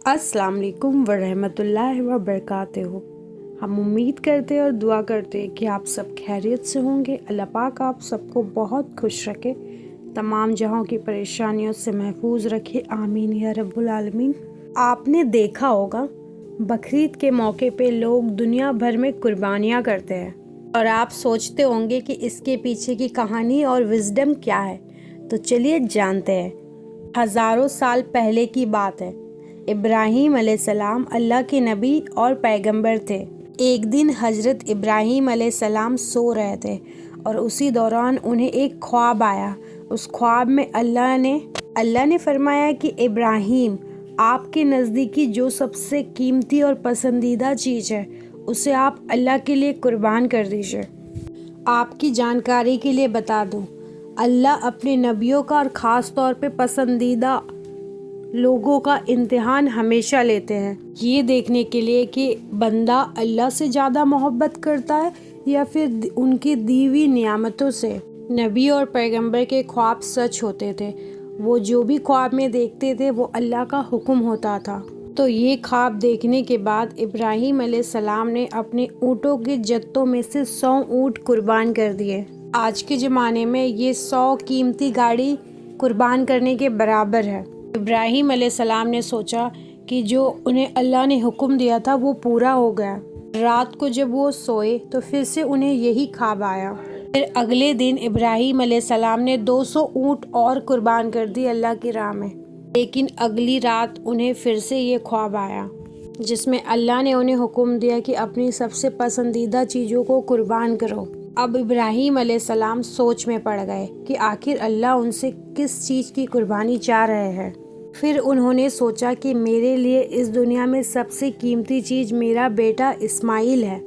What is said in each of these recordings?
अस्सलाम वालेकुम वरहमतुल्लाहि वबरकातुहू। हम उम्मीद करते और दुआ करते कि आप सब खैरियत से होंगे। अल्लाह पाक आप सबको बहुत खुश रखे, तमाम जहां की परेशानियों से महफूज रखे, आमीन या रब्बुल आलमीन। आपने देखा होगा बकरीद के मौके पे लोग दुनिया भर में कुर्बानियाँ करते हैं और आप सोचते होंगे कि इसके पीछे की कहानी और विजडम क्या है। तो चलिए जानते हैं। हज़ारों साल पहले की बात है। इब्राहीम अलैहिस्सलाम अल्लाह के नबी और पैगंबर थे। एक दिन हज़रत इब्राहीम अलैहिस्सलाम सो रहे थे और उसी दौरान उन्हें एक ख्वाब आया। उस ख्वाब में अल्लाह ने फरमाया कि इब्राहीम, आपके नज़दीकी जो सबसे कीमती और पसंदीदा चीज़ है उसे आप अल्लाह के लिए कुर्बान कर दीजिए। आपकी जानकारी के लिए बता दूं, अल्लाह अपने नबियों का और ख़ास तौर पे पसंदीदा लोगों का इम्तिहान हमेशा लेते हैं, ये देखने के लिए कि बंदा अल्लाह से ज़्यादा मोहब्बत करता है या फिर उनकी दी हुई नियामतों से। नबी और पैगंबर के ख्वाब सच होते थे। वो जो भी ख्वाब में देखते थे वो अल्लाह का हुक्म होता था। तो ये ख्वाब देखने के बाद इब्राहीम अलैहिस्सलाम ने अपने ऊँटों के जत्तों में से 100 ऊँट कुर्बान कर दिए। आज के ज़माने में ये 100 कीमती गाड़ी कुर्बान करने के बराबर है। इब्राहीम अलैहिस्सलाम ने सोचा कि जो उन्हें अल्लाह ने हुक्म दिया था वो पूरा हो गया। रात को जब वो सोए तो फिर से उन्हें यही ख्वाब आया। फिर अगले दिन इब्राहीम अलैहिस्सलाम ने 200 ऊँट और कुर्बान कर दी अल्लाह की राह में। लेकिन अगली रात उन्हें फिर से ये ख्वाब आया जिसमें अल्लाह ने उन्हें हुक्म दिया कि अपनी सबसे पसंदीदा चीज़ों को कुर्बान करो। अब इब्राहीम अलैहिस्सलाम सोच में पड़ गए कि आखिर अल्लाह उनसे किस चीज़ की कुर्बानी चाह रहे हैं। फिर उन्होंने सोचा कि मेरे लिए इस दुनिया में सबसे कीमती चीज़ मेरा बेटा इस्माइल है।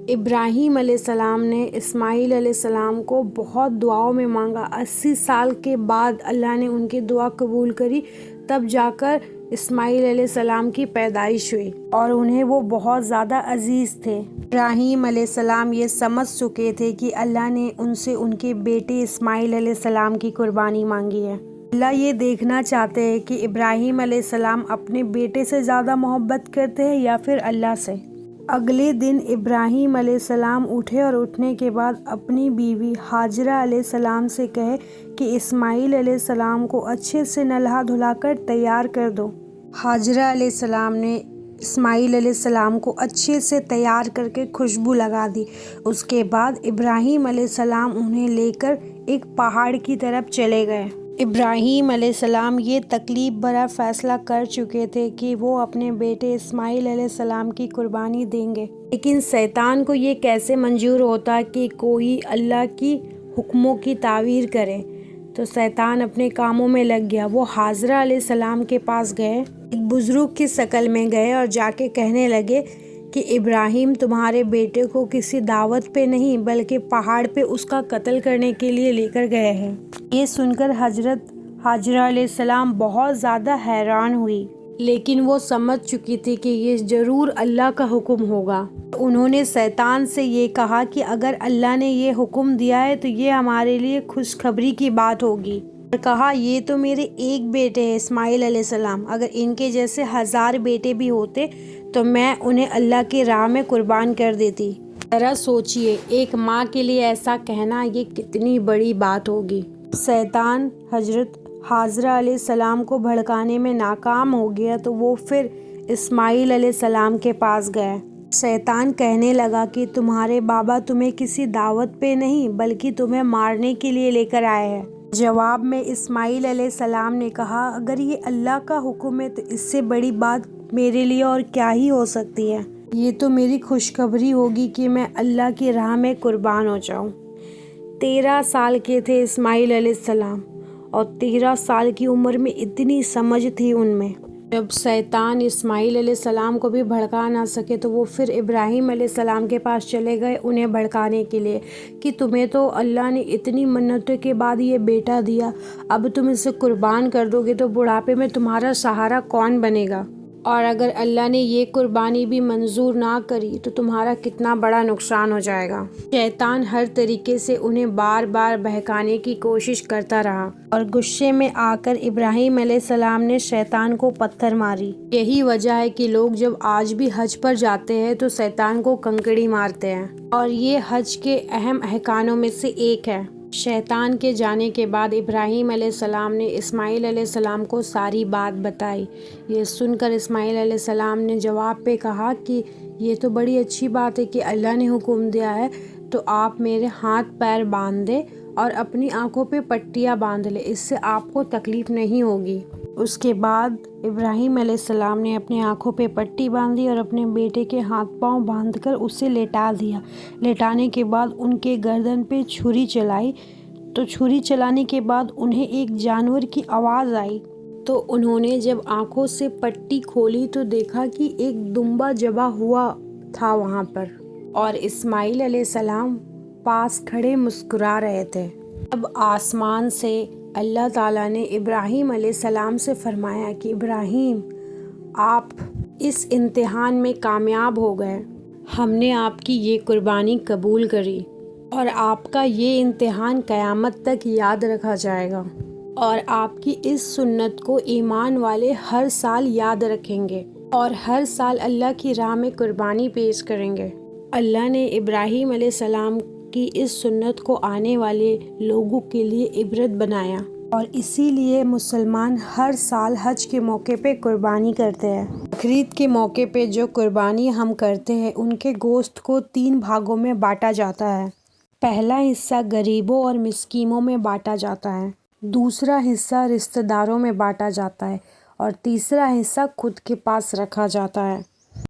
इब्राहीम अलैहिस्सलाम ने इस्माइल अलैहिस्सलाम को बहुत दुआओं में मांगा। 80 साल के बाद अल्लाह ने उनकी दुआ कबूल करी, तब जाकर इस्माइल अलैहिस्सलाम की पैदाइश हुई और उन्हें वो बहुत ज़्यादा अजीज़ थे। इब्राहीम अलैहिस्सलाम ये समझ चुके थे कि अल्लाह ने उनसे उनके बेटे इस्माइल अलैहिस्सलाम की कुर्बानी मांगी है। अल्लाह ये देखना चाहते हैं कि इब्राहीम अलैहिस्सलाम अपने बेटे से ज़्यादा मोहब्बत करते हैं या फिर अल्लाह से। अगले दिन इब्राहीम अलैहिस्सलाम उठे और उठने के बाद अपनी बीवी हाजरा अलैहिस्सलाम से कहे कि इस्माइल अलैहिस्सलाम को अच्छे से नल्हा धुलाकर तैयार कर दो। हाजरा अलैहिस्सलाम ने इस्माइल अलैहिस्सलाम को अच्छे से तैयार करके खुशबू लगा दी। उसके बाद इब्राहीम अलैहिस्सलाम उन्हें लेकर एक पहाड़ की तरफ चले गए। इब्राहीम अलैहिस्सलाम ये तकलीफ भरा फ़ैसला कर चुके थे कि वो अपने बेटे इस्माइल अलैहिस्सलाम की कुर्बानी देंगे। लेकिन शैतान को ये कैसे मंजूर होता कि कोई अल्लाह की हुक्मों की तावीर करे। तो शैतान अपने कामों में लग गया। वो हाजरा अलैहिस्सलाम के पास गए, एक बुज़ुर्ग की शक्ल में गए और जाके कहने लगे कि इब्राहीम तुम्हारे बेटे को किसी दावत पे नहीं बल्कि पहाड़ पे उसका कत्ल करने के लिए लेकर गए हैं। ये सुनकर हजरत हाजरा अलैहिस्सलाम बहुत ज़्यादा हैरान हुई, लेकिन वो समझ चुकी थी कि ये ज़रूर अल्लाह का हुक्म होगा। उन्होंने शैतान से ये कहा कि अगर अल्लाह ने ये हुक्म दिया है तो ये हमारे लिए खुशखबरी की बात होगी। और कहा ये तो मेरे एक बेटे हैं इस्माइल अलैहिस्सलाम, अगर इनके जैसे 1000 बेटे भी होते तो मैं उन्हें अल्लाह की राह में कुर्बान कर देती। ज़रा सोचिए, एक माँ के लिए ऐसा कहना ये कितनी बड़ी बात होगी। शैतान हजरत हाजरा अलैहिस्सलाम को भड़काने में नाकाम हो गया तो वो फिर इस्माइल अलैहिस्सलाम के पास गए। शैतान कहने लगा कि तुम्हारे बाबा तुम्हें किसी दावत पे नहीं बल्कि तुम्हें मारने के लिए लेकर आए हैं। जवाब में इस्माइल अलैहिस्सलाम ने कहा, अगर ये अल्लाह का हुक्म है तो इससे बड़ी बात मेरे लिए और क्या ही हो सकती है। ये तो मेरी खुशखबरी होगी कि मैं अल्लाह की राह में कुर्बान हो जाऊं। 13 साल के थे इस्माइल अलैहिस्सलाम और 13 साल की उम्र में इतनी समझ थी उनमें। जब शैतान इस्माइल अलैहिस्सलाम को भी भड़का ना सके तो वो फिर इब्राहीम अलैहिस्सलाम के पास चले गए उन्हें भड़काने के लिए कि तुम्हें तो अल्लाह ने इतनी मन्नतों के बाद ये बेटा दिया, अब तुम इसे कुर्बान कर दोगे तो बुढ़ापे में तुम्हारा सहारा कौन बनेगा। اور اگر اللہ نے یہ قربانی بھی منظور نہ کری تو تمہارا کتنا بڑا نقصان ہو جائے گا۔ شیطان ہر طریقے سے انہیں بار بار بہکانے کی کوشش کرتا رہا اور غصے میں آ کر ابراہیم علیہ السلام نے شیطان کو پتھر ماری۔ یہی وجہ ہے کہ لوگ جب آج بھی حج پر جاتے ہیں تو شیطان کو کنکڑی مارتے ہیں، اور یہ حج کے اہم احکاموں میں سے ایک ہے۔ شیطان کے جانے کے بعد ابراہیم علیہ السلام نے اسماعیل علیہ السلام کو ساری بات بتائی۔ یہ سن کر اسماعیل علیہ السلام نے جواب پہ کہا کہ یہ تو بڑی اچھی بات ہے کہ اللہ نے حکم دیا ہے، تو آپ میرے ہاتھ پیر باندھ دیں اور اپنی آنکھوں پہ پٹیاں باندھ لیں، اس سے آپ کو تکلیف نہیں ہوگی۔ اس کے بعد ابراہیم علیہ السلام نے اپنی آنکھوں پہ پٹی باندھی اور اپنے بیٹے کے ہاتھ پاؤں باندھ کر اسے لیٹا دیا۔ لیٹانے کے بعد ان کے گردن پہ چھری چلائی، تو چھری چلانے کے بعد انہیں ایک جانور کی آواز آئی، تو انہوں نے جب آنکھوں سے پٹی کھولی تو دیکھا کہ ایک دمبا ذبح ہوا تھا وہاں پر، اور اسماعیل علیہ السلام پاس کھڑے مسکرا رہے تھے۔ اب آسمان سے اللہ تعالیٰ نے ابراہیم علیہ السلام سے فرمایا کہ ابراہیم، آپ اس امتحان میں کامیاب ہو گئے، ہم نے آپ کی یہ قربانی قبول کری، اور آپ کا یہ امتحان قیامت تک یاد رکھا جائے گا، اور آپ کی اس سنت کو ایمان والے ہر سال یاد رکھیں گے اور ہر سال اللہ کی راہ میں قربانی پیش کریں گے۔ اللہ نے ابراہیم علیہ السلام کی اس سنت کو آنے والے لوگوں کے لیے عبرت بنایا، اور اسی لیے مسلمان ہر سال حج کے موقع پہ قربانی کرتے ہیں۔ بقرعید کے موقع پہ جو قربانی ہم کرتے ہیں ان کے گوشت کو 3 بھاگوں میں بانٹا جاتا ہے۔ پہلا حصہ غریبوں اور مسکینوں میں بانٹا جاتا ہے، دوسرا حصہ رشتہ داروں میں بانٹا جاتا ہے، اور تیسرا حصہ خود کے پاس رکھا جاتا ہے۔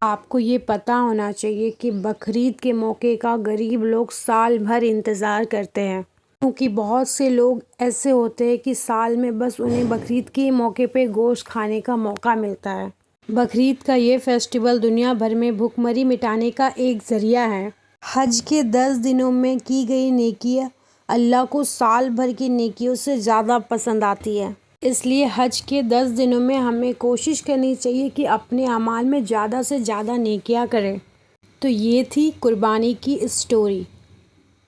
آپ کو یہ پتہ ہونا چاہیے کہ بقرعید کے موقع کا غریب لوگ سال بھر انتظار کرتے ہیں، کیونکہ بہت سے لوگ ایسے ہوتے ہیں کہ سال میں بس انہیں بقرعید کے موقع پہ گوشت کھانے کا موقع ملتا ہے۔ بقرعید کا یہ فیسٹیول دنیا بھر میں بھوک مری مٹانے کا ایک ذریعہ ہے۔ حج کے 10 دنوں میں کی گئی نیکیاں اللہ کو سال بھر کی نیکیوں سے زیادہ پسند آتی ہے، اس لیے حج کے 10 دنوں میں ہمیں کوشش کرنی چاہیے کہ اپنے اعمال میں زیادہ سے زیادہ نیکیاں کریں۔ تو یہ تھی قربانی کی اسٹوری۔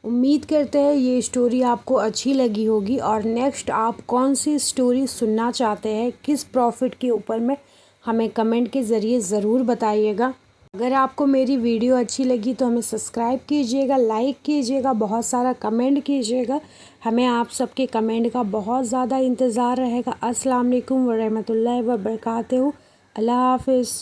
امید کرتے ہیں یہ اسٹوری آپ کو اچھی لگی ہوگی، اور نیکسٹ آپ کون سی اسٹوری سننا چاہتے ہیں، کس پروفٹ کے اوپر میں، ہمیں کمنٹ کے ذریعے ضرور بتائیے گا۔ اگر آپ کو میری ویڈیو اچھی لگی تو ہمیں سبسکرائب کیجیے گا، لائک کیجیے گا، بہت سارا کمنٹ کیجیے گا، ہمیں آپ سب کے کمنٹ کا بہت زیادہ انتظار رہے گا۔ السلام علیکم ورحمۃ اللہ وبرکاتہ۔ اللہ حافظ۔